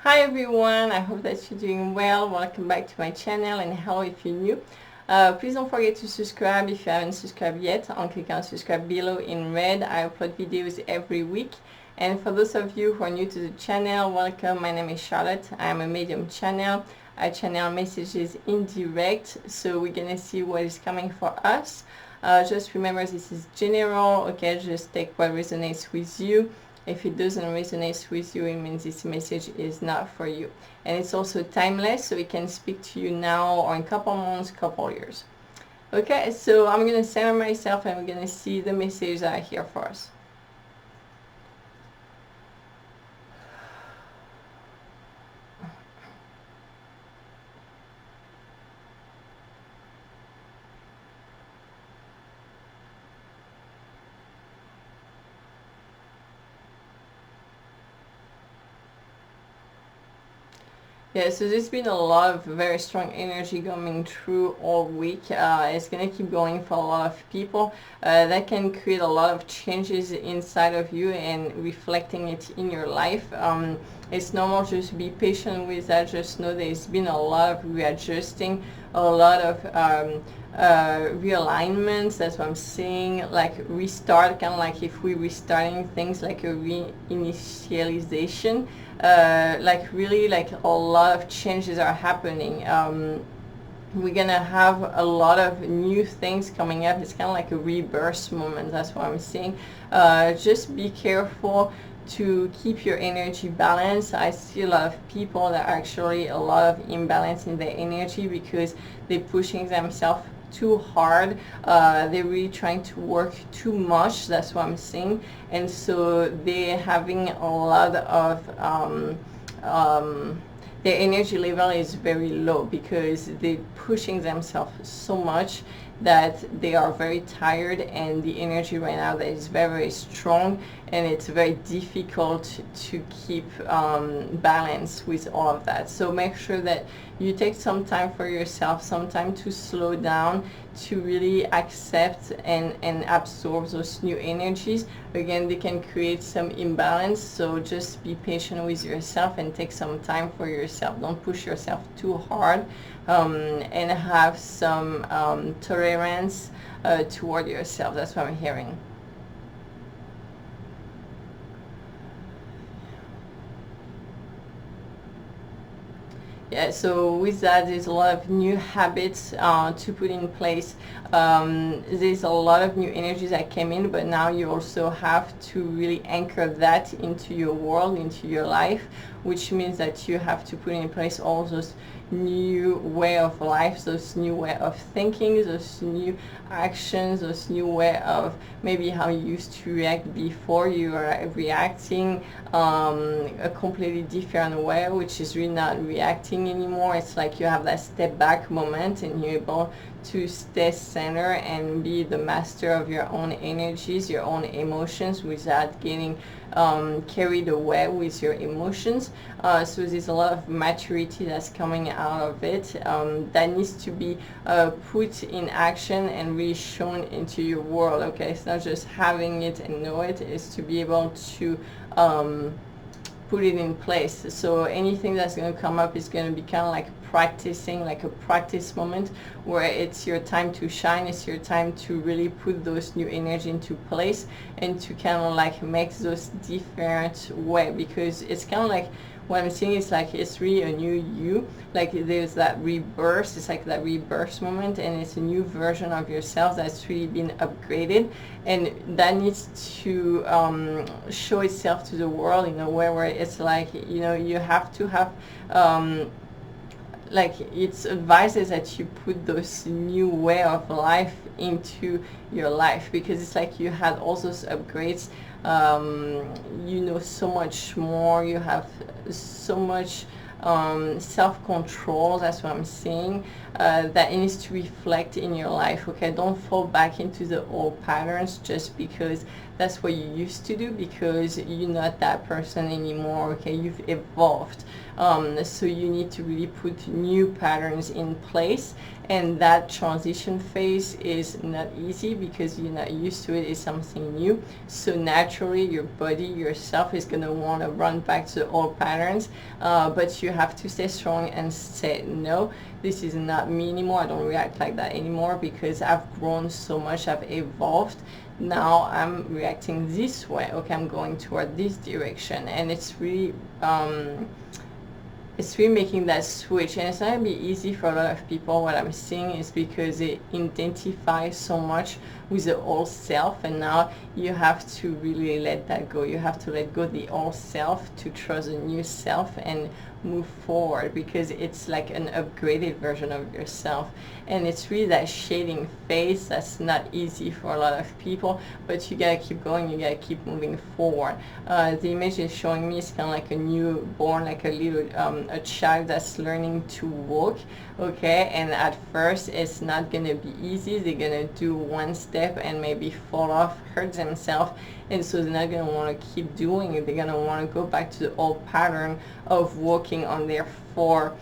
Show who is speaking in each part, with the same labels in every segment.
Speaker 1: Hi everyone, I hope that you're doing well. Welcome back to my channel, and hello if you're new. Please don't forget to subscribe if you haven't subscribed yet. Click on subscribe below in red. I upload videos every week. And for those of you who are new to the channel, welcome. My name is Charlotte. I am a medium channel. I channel messages in direct, so we're gonna see what is coming for us. Just remember, this is general, okay? Just take what resonates with you. If it doesn't resonate with you, it means this message is not for you. And it's also timeless, so it can speak to you now or in a couple months, couple years. Okay, so I'm going to center myself and we're going to see the messages that are here for us. Yeah, so there's been a lot of very strong energy coming through all week. It's going to keep going for a lot of people. That can create a lot of changes inside of you and reflecting it in your life. It's normal, just be patient with that. Just know there's been a lot of readjusting, a lot of realignments. That's what I'm saying. Like restart, kind of like if we're restarting things, like a reinitialization. Like really, like a lot of changes are happening. We're gonna have a lot of new things coming up. It's kind of like a rebirth moment. That's what I'm saying. Just be careful to keep your energy balanced. I see a lot of people that actually a lot of imbalance in their energy because they're pushing themselves too hard. They're really trying to work too much. That's what I'm saying. And so they're having a lot of their energy level is very low because they're pushing themselves so much that they are very tired, and the energy right now that is very, very strong, and it's very difficult to keep balance with all of that. So make sure that you take some time for yourself, some time to slow down, to really accept and absorb those new energies. Again, they can create some imbalance, so just be patient with yourself and take some time for yourself. Don't push yourself too hard, and have some tolerance toward yourself. That's what I'm hearing. Yeah, so with that, there's a lot of new habits to put in place. There's a lot of new energies that came in, but now you also have to really anchor that into your world, into your life, which means that you have to put in place all those new way of life, those new way of thinking, those new actions, those new way of maybe how you used to react before. You are reacting a completely different way, which is really not reacting anymore. It's like you have that step back moment and you're able to stay center and be the master of your own energies, your own emotions, without getting carried away with your emotions. So there's a lot of maturity that's coming out of it that needs to be put in action and really shown into your world. Okay, it's not just having it and know it, it's to be able to put it in place. So anything that's going to come up is going to be kind of like practicing, like a practice moment where it's your time to shine. It's your time to really put those new energy into place and to kind of like make those different way, because it's kind of like what I'm saying is like it's really a new you. Like there's that rebirth. It's like that rebirth moment, and it's a new version of yourself that's really been upgraded, and that needs to show itself to the world in a way where it's like, you know, you have to have like it's advises that you put those new way of life into your life, because it's like you had all those upgrades. You know so much more, you have so much self-control. That's what I'm saying, that it needs to reflect in your life. Okay, don't fall back into the old patterns just because that's what you used to do, because you're not that person anymore, okay? You've evolved. So you need to really put new patterns in place, and that transition phase is not easy because you're not used to it. It's something new, so naturally your body, yourself, is going to want to run back to the old patterns, but you have to stay strong and say, no, this is not me anymore. I don't react like that anymore because I've grown so much, I've evolved. Now I'm reacting this way, okay? I'm going toward this direction, and it's really making that switch. And it's not going to be easy for a lot of people. What I'm seeing is because they identify so much with the old self, and now you have to really let that go. You have to let go the old self to trust the new self and move forward, because it's like an upgraded version of yourself. And it's really that shading phase that's not easy for a lot of people, but you gotta keep going, you gotta keep moving forward. The image is showing me is kind of like a newborn, like a little a child that's learning to walk, okay? And at first it's not gonna be easy. They're gonna do one step and maybe fall off, hurt themselves, and so they're not gonna want to keep doing it. They're gonna want to go back to the old pattern of walking on their four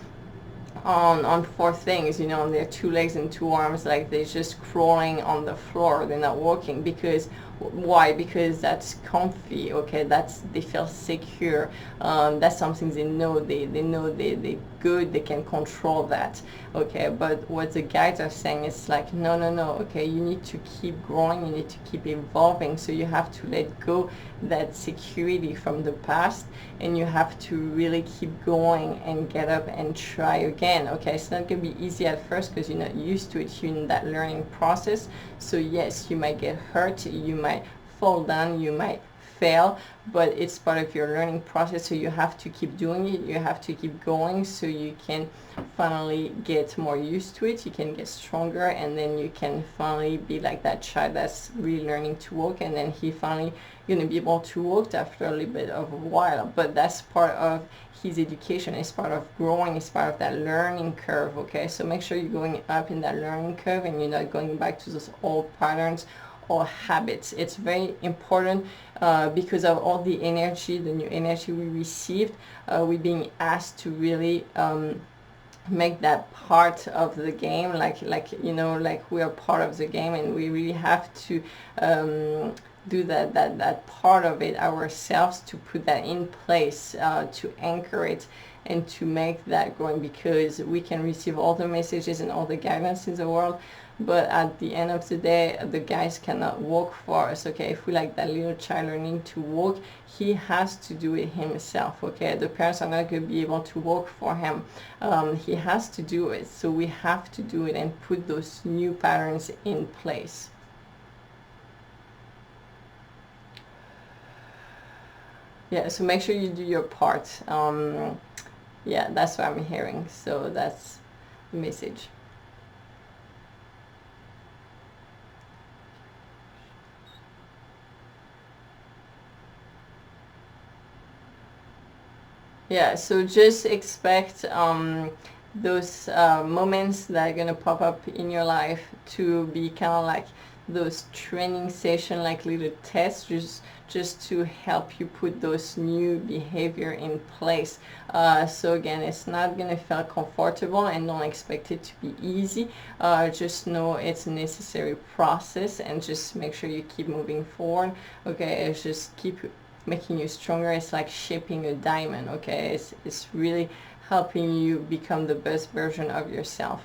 Speaker 1: things, you know, on their 2 legs and 2 arms, like they're just crawling on the floor. They're not walking. Because why? Because that's comfy, okay? That's, they feel secure. That's something they know. They know they're good. They can control that, okay? But what the guides are saying is like, no, okay, you need to keep growing, you need to keep evolving. So you have to let go that security from the past, and you have to really keep going and get up and try again, okay? It's not going to be easy at first because you're not used to it. You're in that learning process. So yes, you might get hurt, you might fall down, you might fail, but it's part of your learning process. So you have to keep doing it, you have to keep going, so you can finally get more used to it, you can get stronger, and then you can finally be like that child that's really learning to walk, and then he finally going to be able to walk after a little bit of a while. But that's part of his education, it's part of growing, it's part of that learning curve, okay? So make sure you're going up in that learning curve and you're not going back to those old patterns or habits. It's very important because of all the energy, the new energy we received. We're being asked to really make that part of the game, like you know, like we are part of the game, and we really have to do that part of it ourselves, to put that in place, to anchor it and to make that going, because we can receive all the messages and all the guidance in the world, but at the end of the day, the guys cannot walk for us, okay? If we like that little child learning to walk, he has to do it himself, okay? The parents are not going to be able to walk for him. He has to do it, so we have to do it and put those new patterns in place. Yeah, so make sure you do your part. Yeah, that's what I'm hearing, so that's the message. Yeah, so just expect those moments that are going to pop up in your life to be kind of like those training session, like little tests, just to help you put those new behavior in place. So again, it's not going to feel comfortable, and don't expect it to be easy. Just know it's a necessary process, and just make sure you keep moving forward, okay? It's just keep making you stronger. It's like shaping a diamond, okay? It's really helping you become the best version of yourself.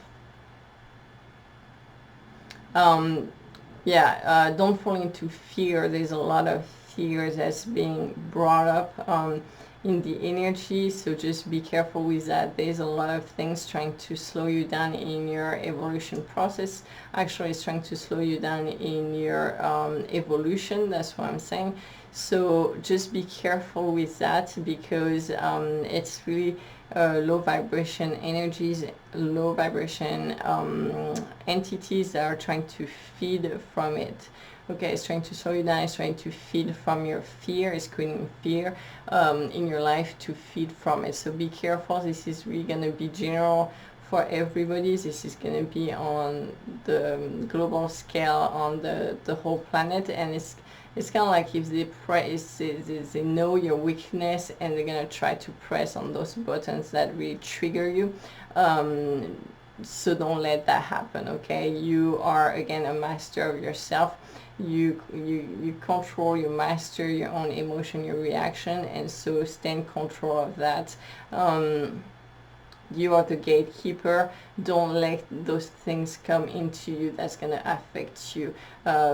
Speaker 1: Yeah, don't fall into fear. There's a lot of fears that's being brought up in the energy, so just be careful with that. There's a lot of things trying to slow you down in your evolution process. Actually, it's trying to slow you down in your evolution, that's what I'm saying. So just be careful with that, because it's really low vibration energies, low vibration entities that are trying to feed from it. Okay, it's trying to slow you down, it's trying to feed from your fear, it's creating fear in your life to feed from it. So be careful. This is really going to be general for everybody. This is going to be on the global scale, on the whole planet, and it's It's kind of like if they know your weakness and they're gonna try to press on those buttons that really trigger you. So don't let that happen, okay? You are, again, a master of yourself. You control, you master your own emotion, your reaction, and so stay in control of that. You are the gatekeeper. Don't let those things come into you that's going to affect you,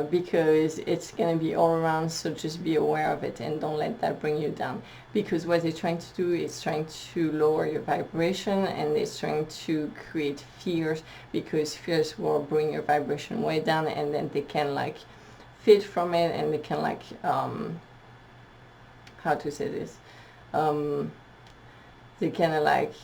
Speaker 1: because it's going to be all around. So just be aware of it and don't let that bring you down, because what they're trying to do is trying to lower your vibration, and it's trying to create fears, because fears will bring your vibration way down, and then they can like feed from it, and they can like how to say this, they kind of like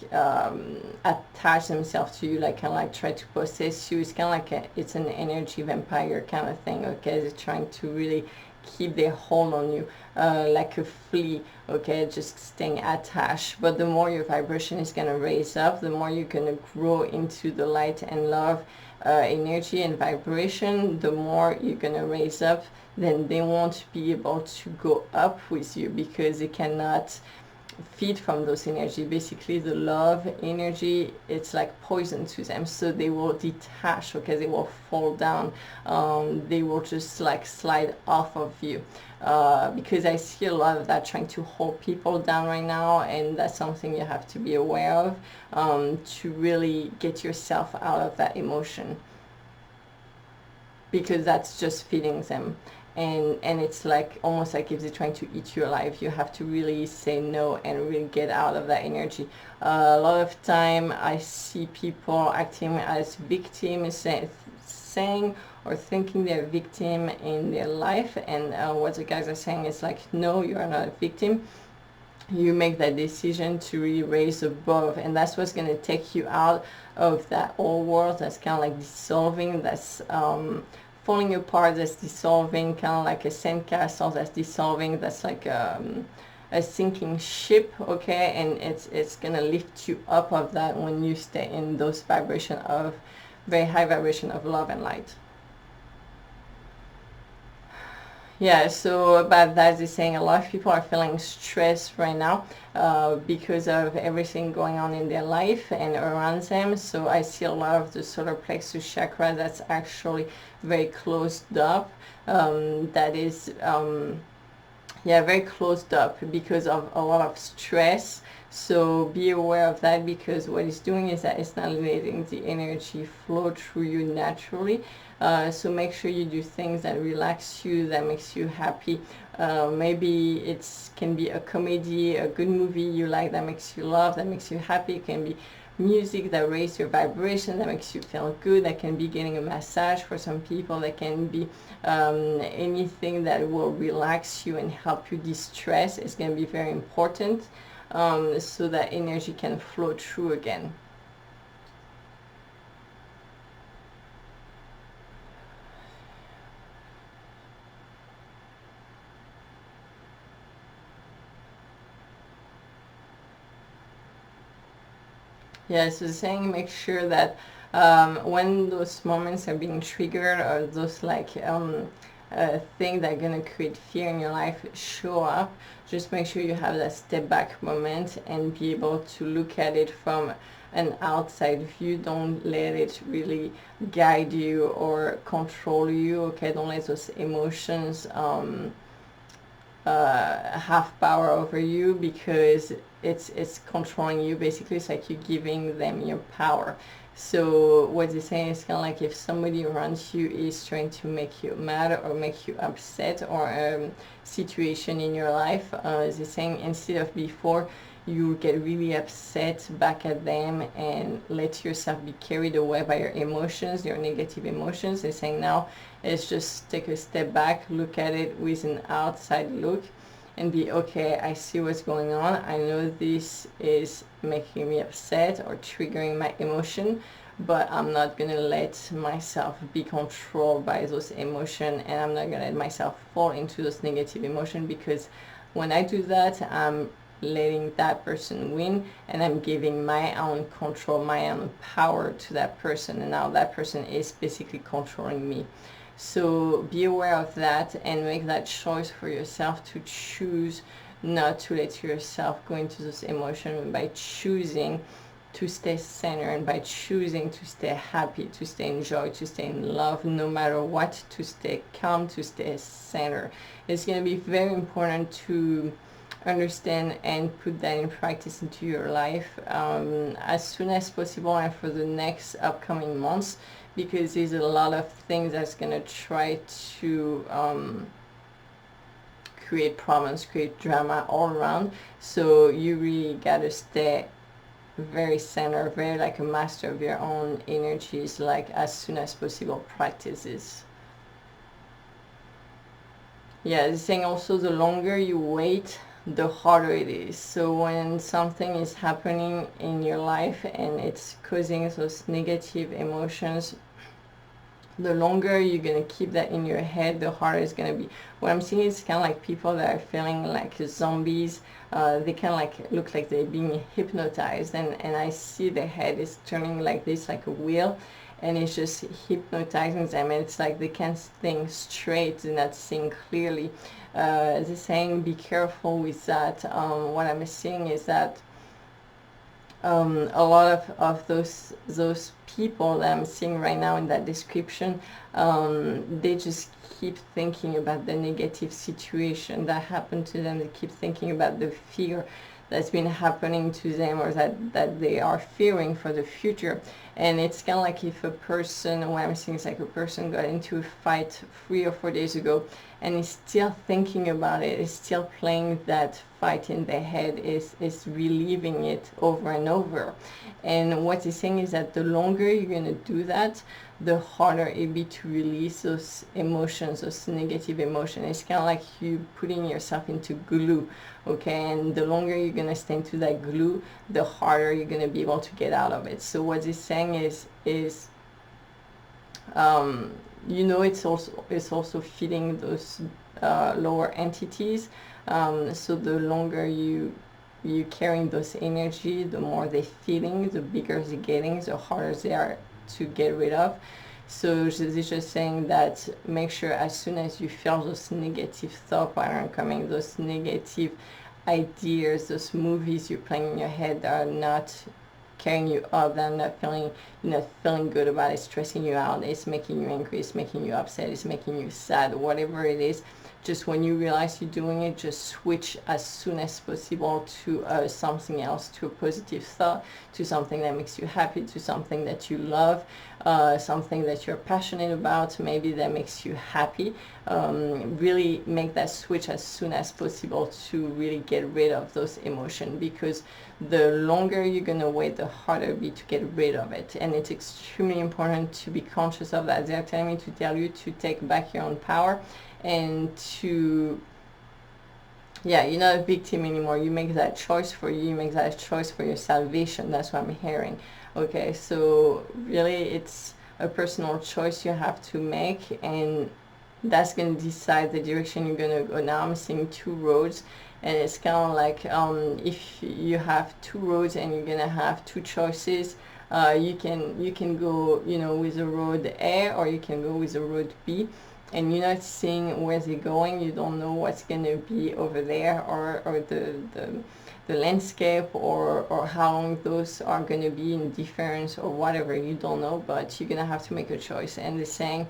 Speaker 1: attach themselves to you, like kind of like try to possess you. It's kind of like it's an energy vampire kind of thing, okay? They're trying to really keep their hold on you, like a flea, okay, just staying attached. But the more your vibration is going to raise up, the more you're going to grow into the light and love energy and vibration, the more you're going to raise up, then they won't be able to go up with you, because they cannot feed from those energy. Basically the love energy, it's like poison to them, so they will detach, okay? They will fall down, they will just like slide off of you, because I see a lot of that trying to hold people down right now, and that's something you have to be aware of, to really get yourself out of that emotion, because that's just feeding them. And it's like almost like if they're trying to eat you alive. You have to really say no and really get out of that energy. A lot of time I see people acting as victims, saying or thinking they're a victim in their life, and what the guys are saying is like, no, you are not a victim. You make that decision to really raise above, and that's what's going to take you out of that old world that's kind of like dissolving, that's falling apart, that's dissolving, kind of like a sandcastle that's dissolving, that's like a sinking ship, okay? And it's gonna lift you up of that when you stay in those vibration of very high vibration of love and light. Yeah, so about that, they're saying a lot of people are feeling stressed right now, because of everything going on in their life and around them. So I see a lot of the solar plexus chakra that's actually very closed up, that is yeah, very closed up because of a lot of stress. So be aware of that, because what it's doing is that it's not letting the energy flow through you naturally. So make sure you do things that relax you, that makes you happy. Maybe it can be a comedy, a good movie you like, that makes you laugh, that makes you happy. It can be music that raises your vibration, that makes you feel good. That can be getting a massage for some people. That can be anything that will relax you and help you de-stress. It's going to be very important, so that energy can flow through again. Yeah, so saying make sure that when those moments are being triggered, or those like things that are going to create fear in your life show up, just make sure you have that step back moment and be able to look at it from an outside view. Don't let it really guide you or control you, okay? Don't let those emotions have power over you, because it's controlling you. Basically, it's like you're giving them your power. So what they're saying is kind of like if somebody around you is trying to make you mad or make you upset, or a situation in your life, they're saying instead of before you get really upset back at them and let yourself be carried away by your emotions, your negative emotions, they're saying now is just take a step back, look at it with an outside look, and be okay, I see what's going on. I know this is making me upset or triggering my emotion, but I'm not gonna let myself be controlled by those emotions, and I'm not gonna let myself fall into those negative emotions, because when I do that, I'm letting that person win, and I'm giving my own control, my own power to that person, and now that person is basically controlling me. So be aware of that and make that choice for yourself to choose not to let yourself go into those emotions by choosing to stay centered, and by choosing to stay happy, to stay in joy, to stay in love, no matter what, to stay calm, to stay centered. It's going to be very important to understand and put that in practice into your life as soon as possible and for the next upcoming months, because there's a lot of things that's going to try to create problems, create drama all around. So you really got to stay very centered, very like a master of your own energies, like as soon as possible practices. Yeah, the thing also, the longer you wait, the harder it is. So when something is happening in your life and it's causing those negative emotions, the longer you're going to keep that in your head, the harder it's going to be. What I'm seeing is kind of like people that are feeling like zombies. They kind of like look like they're being hypnotized, and I see the head is turning like this, like a wheel, and it's just hypnotizing them, and it's like they can't think straight, they're not seeing clearly. They're saying be careful with that. What I'm seeing is that a lot of those people that I'm seeing right now in that description, they just keep thinking about the negative situation that happened to them. They keep thinking about the fear that's been happening to them, or that they are fearing for the future. And it's kind of like if a person, what I'm seeing is like a person got into a fight 3 or 4 days ago and is still thinking about it, is still playing that fight in their head, is reliving it over and over. And what he's saying is that the longer you're going to do that, the harder it be to release those emotions, those negative emotions. It's kind of like you putting yourself into glue, okay? And the longer you're going to stay into that glue, the harder you're going to be able to get out of it. So what he's saying is you know, it's also feeding those lower entities. So the longer you carrying those energy, the more they're feeling, the bigger they're getting, the harder they are to get rid of. So it's just saying that make sure as soon as you feel those negative thought pattern coming, those negative ideas, those movies you're playing in your head that are not carrying you up, that are not feeling good about it, stressing you out, it's making you angry, it's making you upset, it's making you sad, whatever it is, just when you realize you're doing it, just switch as soon as possible to something else, to a positive thought, to something that makes you happy, to something that you love, something that you're passionate about, maybe that makes you happy. Really make that switch as soon as possible to really get rid of those emotions, because the longer you're going to wait, the harder it will be to get rid of it. And it's extremely important to be conscious of that. They're telling me to tell you to take back your own power, and to, yeah, you're not a victim anymore. You make that choice for you. You make that choice for your salvation. That's what I'm hearing. Okay, so really it's a personal choice you have to make, and that's going to decide the direction you're going to go. Now I'm seeing 2 roads, and it's kind of like if you have 2 roads and you're going to have 2 choices, you can go, you know, with the road A, or you can go with the road B. And you're not seeing where they're going, you don't know what's going to be over there, or the landscape, or how long those are going to be in difference, or whatever, you don't know, but you're going to have to make a choice. And they're saying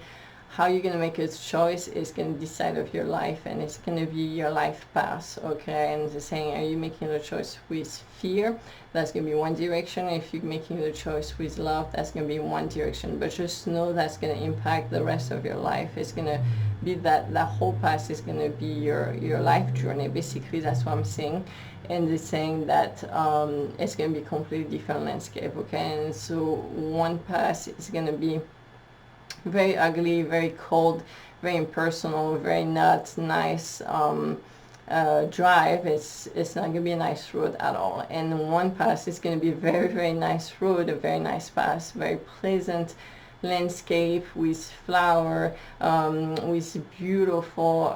Speaker 1: how you're going to make a choice is going to decide of your life, and it's going to be your life path, okay? And they're saying, are you making the choice with fear? That's going to be one direction. If you're making the choice with love, that's going to be one direction. But just know that's going to impact the rest of your life. It's going to be that whole path is going to be your life journey. Basically, that's what I'm saying. And they're saying that it's going to be a completely different landscape, okay? And so one path is going to be very ugly, very cold, very impersonal, very not nice drive. It's not going to be a nice road at all. And one path is going to be a very, very nice road, a very nice path, very pleasant, landscape with flower, with beautiful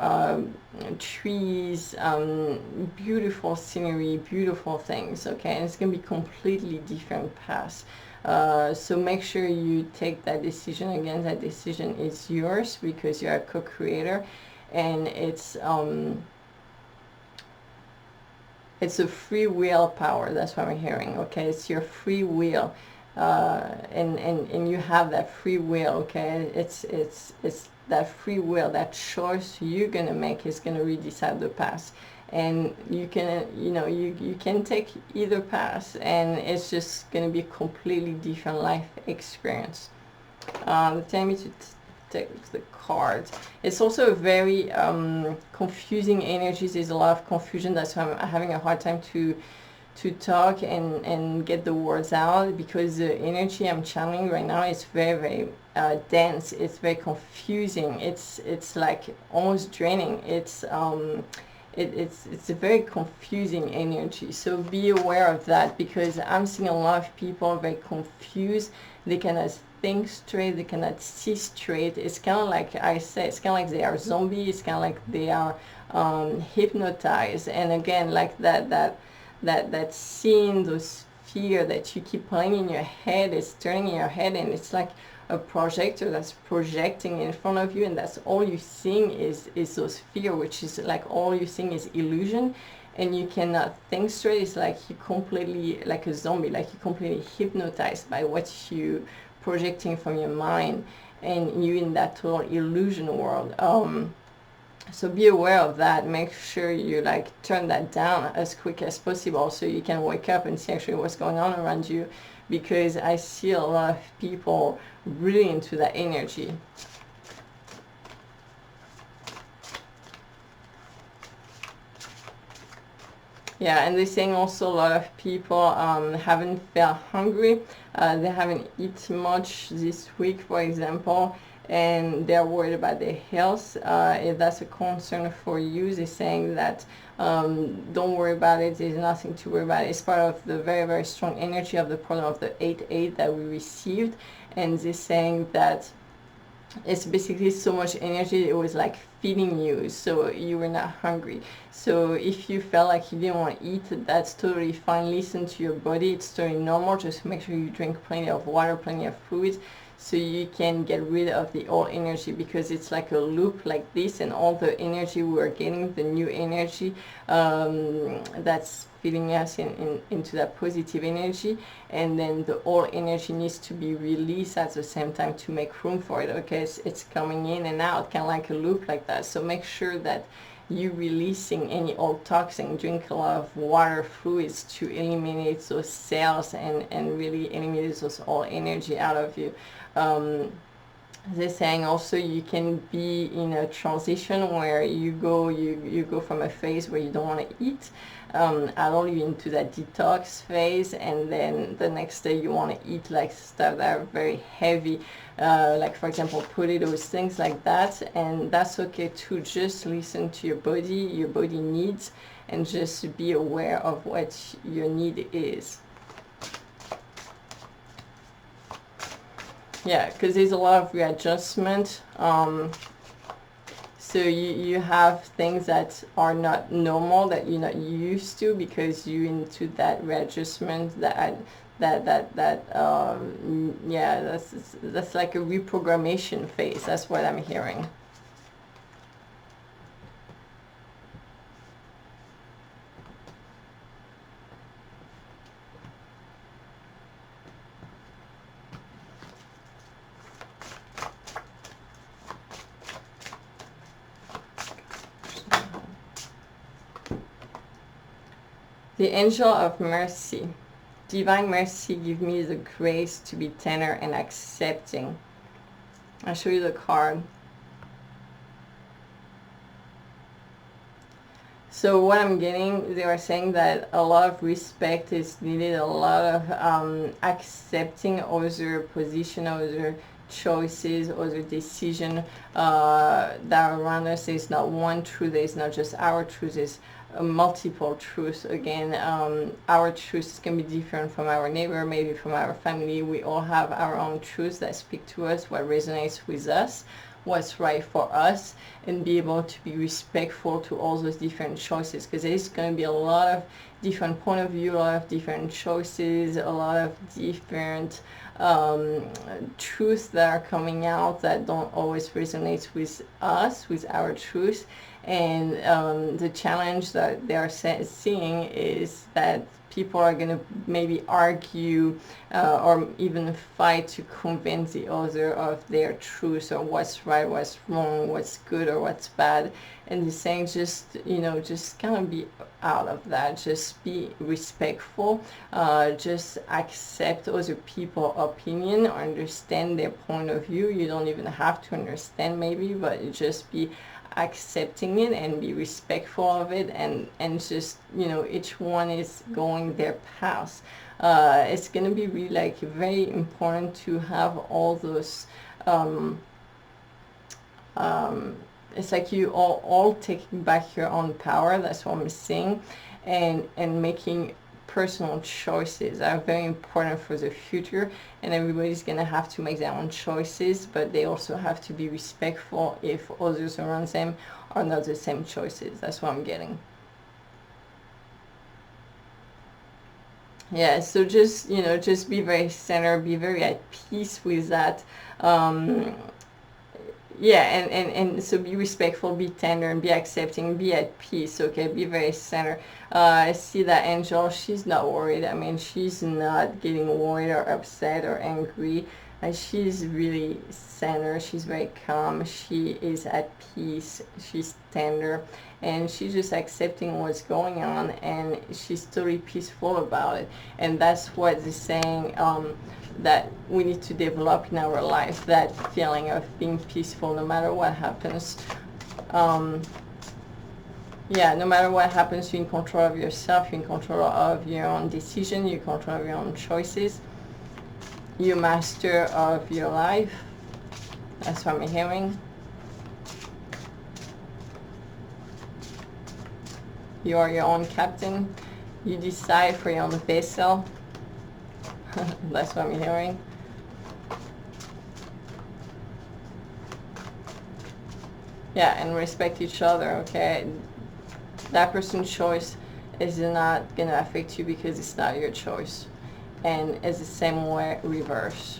Speaker 1: trees, beautiful scenery, beautiful things, okay? And it's going to be completely different paths. So make sure you take that decision. Again, that decision is yours because you're a co-creator, and it's a free will power. That's what I'm hearing, okay? It's your free will, and you have that free will, okay? It's that free will, that choice you're gonna make is gonna really decide the path. And you can, you can take either path, and it's just gonna be a completely different life experience. Tell me to take the cards. It's also a very confusing energy. There's a lot of confusion. That's why I'm having a hard time to talk and get the words out, because the energy I'm channeling right now is very dense. It's very confusing. It's like almost draining. It's a very confusing energy. So be aware of that, because I'm seeing a lot of people very confused. They cannot think straight, they cannot see straight. It's kind of like I say, it's kind of like they are zombies. It's kind of like they are hypnotized. And again, like that scene, those fear that you keep playing in your head, is turning in your head, and it's like a projector that's projecting in front of you, and that's all you're seeing is those fear, which is like all you're seeing is illusion, and you cannot think straight. It's like you completely, like a zombie, like you're completely hypnotized by what you projecting from your mind, and you in that total illusion world. So be aware of that. Make sure you like turn that down as quick as possible, so you can wake up and see actually what's going on around you, because I see a lot of people really into that energy. Yeah, and they're saying also a lot of people haven't felt hungry. They haven't eaten much this week, for example, and they're worried about their health. If that's a concern for you, they're saying that don't worry about it. There's nothing to worry about. It's part of the very strong energy of the portal of the 8-8 that we received, and they're saying that it's basically so much energy, it was like feeding you, so you were not hungry. So if you felt like you didn't want to eat, that's totally fine. Listen to your body. It's totally normal. Just make sure you drink plenty of water, plenty of food, so you can get rid of the old energy, because it's like a loop like this, and all the energy we're getting, the new energy that's feeding us into that positive energy, and then the old energy needs to be released at the same time to make room for it, okay? It's coming in and out, kind of like a loop like that. So make sure that you releasing any old toxin. Drink a lot of water, fluids, to eliminate those cells and really eliminate those old energy out of you. They're saying also you can be in a transition where you go from a phase where you don't want to eat at all, you into that detox phase, and then the next day you want to eat like stuff that are very heavy, like for example potatoes, things like that. And that's okay too. Just listen to your body needs, and just be aware of what your need is. Yeah, because there's a lot of readjustment. So you have things that are not normal, that you're not used to, because you're into that readjustment, yeah, that's like a reprogrammation phase. That's what I'm hearing. The angel of mercy. Divine mercy, give me the grace to be tender and accepting. I'll show you the card. So what I'm getting, they are saying that a lot of respect is needed, a lot of accepting other position, other choices, other decision that are around us. There's not one truth. There's not just our truth. There's multiple truths. Again, our truths can be different from our neighbor, maybe from our family. We all have our own truths that speak to us, what resonates with us, what's right for us, and be able to be respectful to all those different choices, because there's going to be a lot of different point of view, a lot of different choices, a lot of different truths that are coming out that don't always resonate with us, with our truth. And the challenge that they are seeing is that people are going to maybe argue or even fight to convince the other of their truth, or what's right, what's wrong, what's good or what's bad. And they're saying, just, you know, just kind of be out of that, just be respectful, just accept other people's opinion, understand their point of view. You don't even have to understand maybe, but just be accepting it and be respectful of it, and just, you know, each one is going their path. It's going to be really like very important to have all those it's like you all taking back your own power. That's what I'm saying, and making personal choices are very important for the future. And everybody's gonna have to make their own choices, but they also have to be respectful if others around them are not the same choices. That's what I'm getting. Yeah, so just, you know, just be very centered, be very at peace with that. Yeah, and so be respectful, be tender, and be accepting, be at peace, okay? Be very centered. I see that angel, she's not worried. I mean, she's not getting worried or upset or angry. She's really centered, she's very calm, she is at peace, she's tender, and she's just accepting what's going on, and she's totally peaceful about it. And that's what they're saying, that we need to develop in our life, that feeling of being peaceful no matter what happens. Yeah, no matter what happens, you're in control of yourself, you're in control of your own decision, you're in control of your own choices. You're master of your life. That's what I'm hearing. You are your own captain. You decide for your own vessel. That's what I'm hearing. Yeah, and respect each other, okay? That person's choice is not going to affect you because it's not your choice. And it's the same way reverse.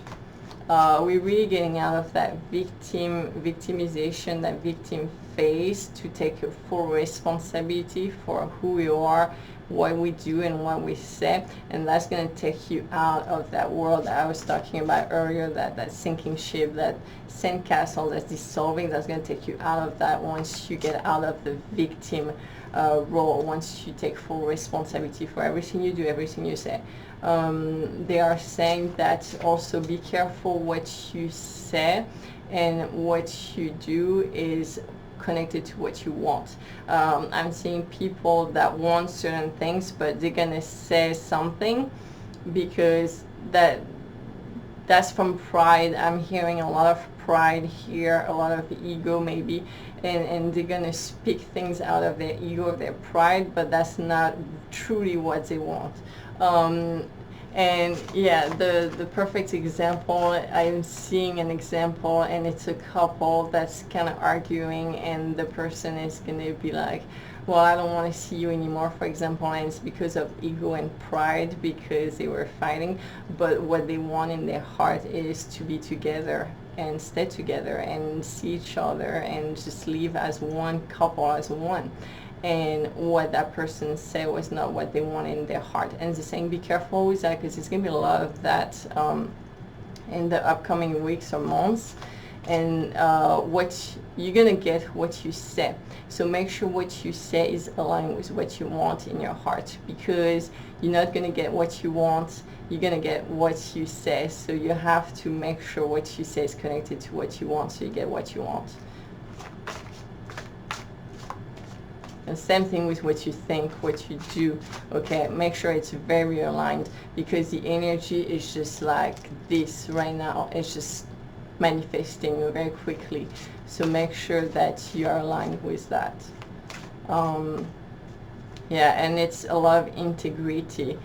Speaker 1: We're really getting out of that victimization, that victim phase, to take a full responsibility for who we are, what we do, and what we say. And that's going to take you out of that world that I was talking about earlier, that sinking ship, that sandcastle that's dissolving. That's going to take you out of that once you get out of the victim role, once you take full responsibility for everything you do, everything you say. They are saying that also be careful what you say and what you do is connected to what you want. I'm seeing people that want certain things, but they're gonna say something because that's from pride. I'm hearing a lot of pride here, a lot of ego maybe, and they're gonna speak things out of their ego, their pride, but that's not truly what they want. And yeah, the perfect example, I'm seeing an example, and it's a couple that's kind of arguing, and the person is going to be like, well, I don't want to see you anymore, for example, and it's because of ego and pride, because they were fighting. But what they want in their heart is to be together and stay together and see each other and just live as one couple, as one. And what that person said was not what they want in their heart. And they're saying be careful with that, because there's going to be a lot of that in the upcoming weeks or months. And what you're going to get what you say. So make sure what you say is aligned with what you want in your heart, because you're not going to get what you want, you're going to get what you say. So you have to make sure what you say is connected to what you want, so you get what you want. And same thing with what you think, what you do, okay? Make sure it's very aligned, because the energy is just like this right now. It's just manifesting very quickly. So make sure that you are aligned with that. Yeah, and it's a lot of integrity.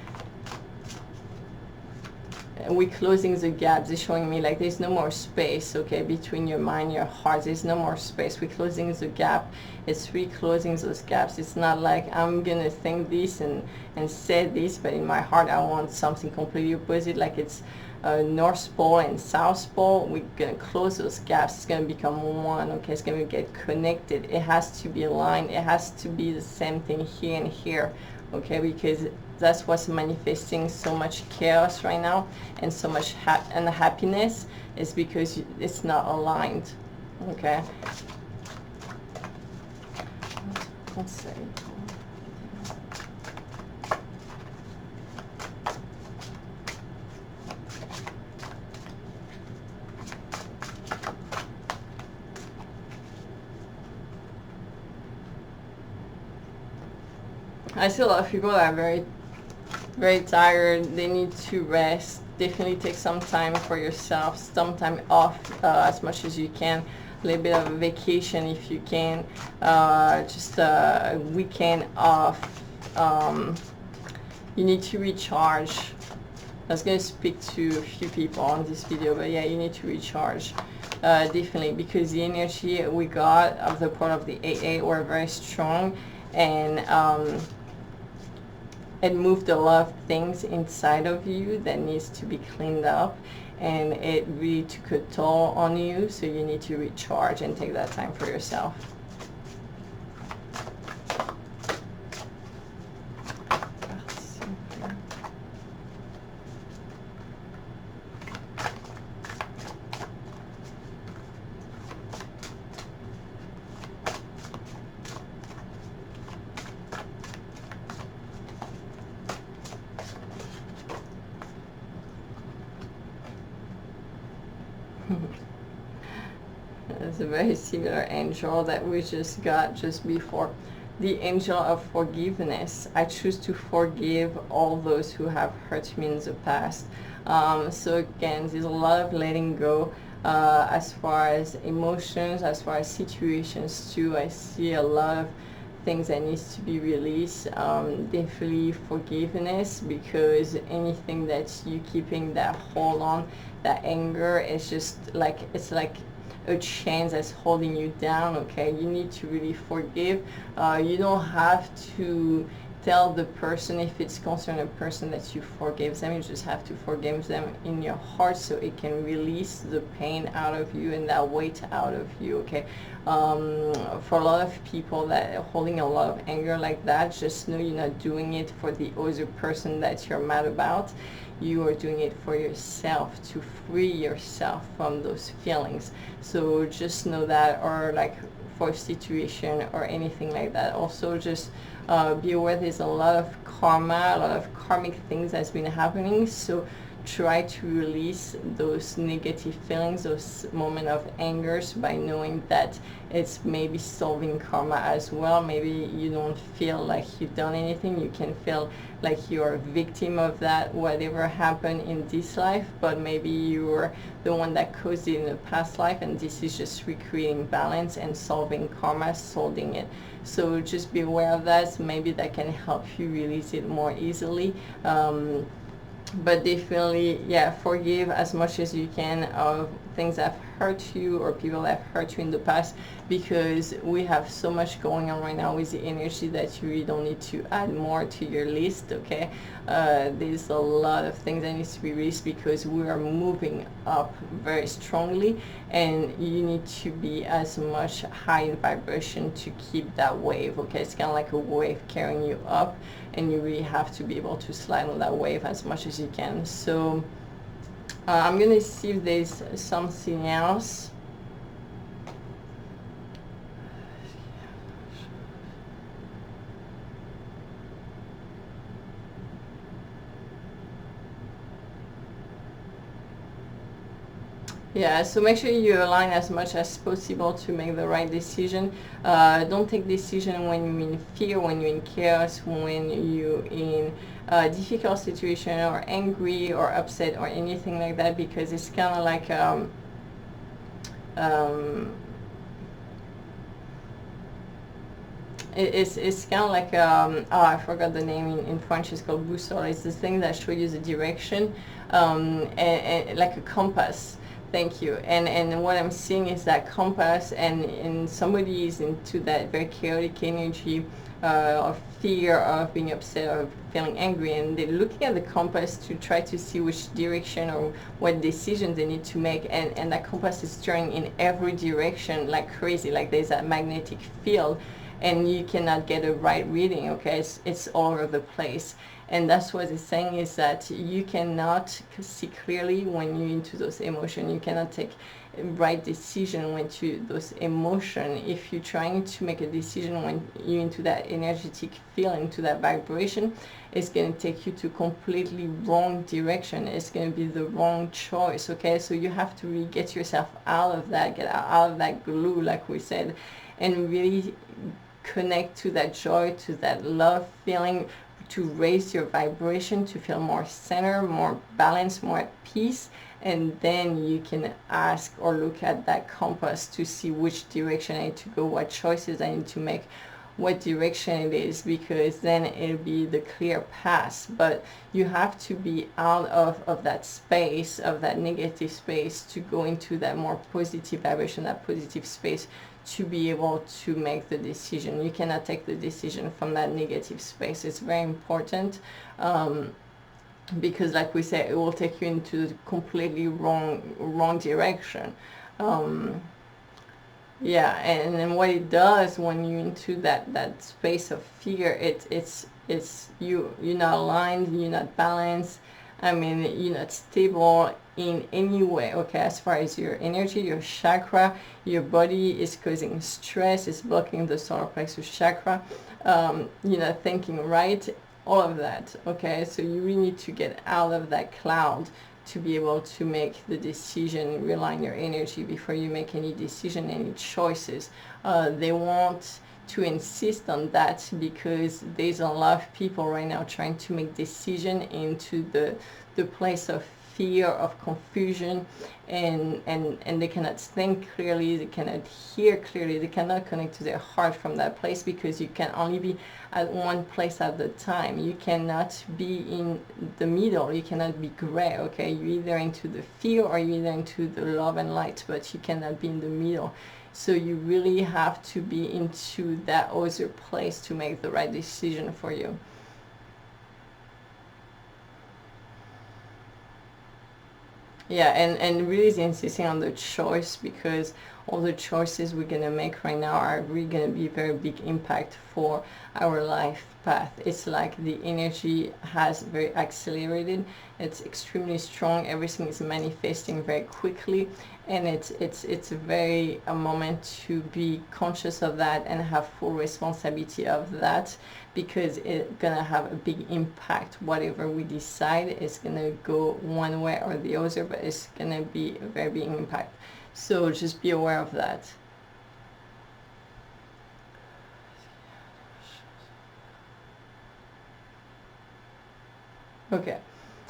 Speaker 1: We're closing the gaps. It's showing me like there's no more space, okay, between your mind and your heart. There's no more space. We're closing the gap. It's reclosing those gaps. It's not like I'm gonna think this and say this, but in my heart I want something completely opposite, like it's North Pole and South Pole. We're gonna close those gaps. It's gonna become one, okay? It's gonna get connected. It has to be aligned. It has to be the same thing here and here, okay? Because that's what's manifesting so much chaos right now and so much unhappiness, is because it's not aligned, okay? Let's see. I see a lot of people that are very tired. They need to rest. Definitely take some time for yourself, some time off as much as you can. A little bit of a vacation if you can, just a weekend off. You need to recharge. I was going to speak to a few people on this video, but yeah, you need to recharge. Definitely, because the energy we got of the part of the AA were very strong, and it moved a lot of things inside of you that needs to be cleaned up, and it really took a toll on you, so you need to recharge and take that time for yourself. It's a very similar angel that we just got just before. The angel of forgiveness. I choose to forgive all those who have hurt me in the past. So again, there's a lot of letting go as far as emotions, as far as situations too. I see a lot of things that needs to be released. Definitely forgiveness, because anything that you keeping that hold on, that anger, is just like, it's like a chain that's holding you down, okay? You need to really forgive. You don't have to tell the person if it's concerned a person that you forgive them. You just have to forgive them in your heart, so it can release the pain out of you and that weight out of you, okay? For a lot of people that are holding a lot of anger like that, just know you're not doing it for the other person that you're mad about. You are doing it for yourself, to free yourself from those feelings. So just know that, or like for a situation or anything like that. Also just be aware there's a lot of karma, a lot of karmic things that's been happening. So try to release those negative feelings, those moments of angers, by knowing that it's maybe solving karma as well. Maybe you don't feel like you've done anything. You can feel like you're a victim of that, whatever happened in this life, but maybe you're the one that caused it in the past life, and this is just recreating balance and solving karma, solving it. So just be aware of that. So maybe that can help you release it more easily. But definitely, yeah, forgive as much as you can of things that have hurt you or people that have hurt you in the past, because we have so much going on right now with the energy that you really don't need to add more to your list, okay? There's a lot of things that needs to be released, because we are moving up very strongly, and you need to be as much high in vibration to keep that wave, okay? It's kind of like a wave carrying you up, and you really have to be able to slide on that wave as much as you can. So I'm gonna see if there's something else. Yeah, so make sure you align as much as possible to make the right decision. Don't take decision when you're in fear, when you're in chaos, when you're in a difficult situation, or angry or upset or anything like that, because it's kind of like It's kind of like oh, I forgot the name in French. It's called boussole. It's this thing that shows you the direction, and like a compass. Thank you. And what I'm seeing is that compass, and somebody is into that very chaotic energy of fear, of being upset, of feeling angry, and they're looking at the compass to try to see which direction or what decision they need to make, and that compass is turning in every direction like crazy, like there's a magnetic field, and you cannot get a right reading. Okay, it's all over the place. And that's what it's saying, is that you cannot see clearly when you're into those emotions. You cannot take a right decision when you those emotions. If you're trying to make a decision when you're into that energetic feeling, to that vibration, it's going to take you to completely wrong direction. It's going to be the wrong choice. Okay, so you have to really get yourself out of that, get out of that glue, like we said, and really connect to that joy, to that love feeling, to raise your vibration, to feel more centered, more balanced, more at peace. And then you can ask or look at that compass to see which direction I need to go, what choices I need to make, what direction it is, because then it'll be the clear path. But you have to be out of that space, of that negative space, to go into that more positive vibration, that positive space, to be able to make the decision. You cannot take the decision from that negative space. It's very important, because like we said, it will take you into the completely wrong direction. Yeah, and then what it does when you're into that space of fear, it's you're not aligned, you're not balanced. I mean, you're not stable in any way. Okay, as far as your energy, your chakra, your body is causing stress, it's blocking the solar plexus chakra. You're not thinking right, all of that. Okay, so you really need to get out of that cloud to be able to make the decision, realign your energy before you make any decision, any choices. They want to insist on that because there's a lot of people right now trying to make decision into the place of fear, of confusion, and they cannot think clearly, they cannot hear clearly, they cannot connect to their heart from that place, because you can only be at one place at the time. You cannot be in the middle, you cannot be gray. Okay, you're either into the fear or you're either into the love and light, but you cannot be in the middle. So you really have to be into that other place to make the right decision for you. Yeah, and really insisting on the choice, because all the choices we're going to make right now are really going to be very big impact for our life path. It's like the energy has very accelerated, it's extremely strong, everything is manifesting very quickly, and it's very a moment to be conscious of that and have full responsibility of that, because it's gonna have a big impact. Whatever we decide is gonna go one way or the other, but it's gonna be a very big impact. So just be aware of that. Okay,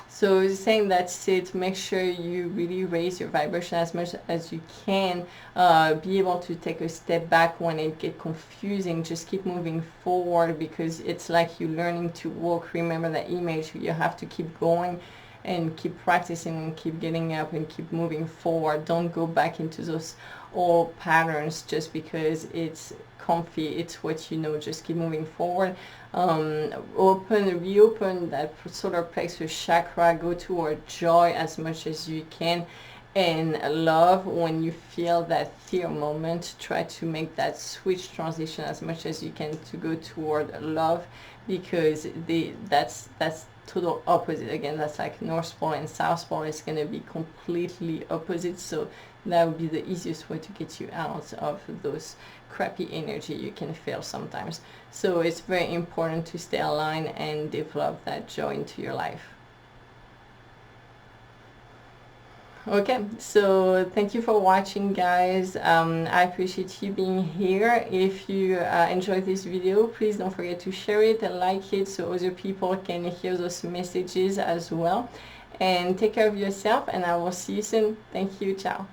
Speaker 1: so saying that's it, make sure you really raise your vibration as much as you can. Be able to take a step back when it gets confusing. Just keep moving forward, because it's like you're learning to walk. Remember that image, you have to keep going and keep practicing and keep getting up and keep moving forward. Don't go back into those old patterns just because it's comfy, it's what you know. Just keep moving forward. Reopen that solar plexus chakra, go toward joy as much as you can, and love. When you feel that fear moment, try to make that switch transition as much as you can to go toward love, because that's total opposite. Again, that's like North Pole and South Pole is going to be completely opposite. So that would be the easiest way to get you out of those crappy energy you can feel sometimes. So it's very important to stay aligned and develop that joy into your life. Okay, so thank you for watching, guys. I appreciate you being here. If you enjoyed this video, please don't forget to share it and like it so other people can hear those messages as well. And take care of yourself, and I will see you soon. Thank you. Ciao.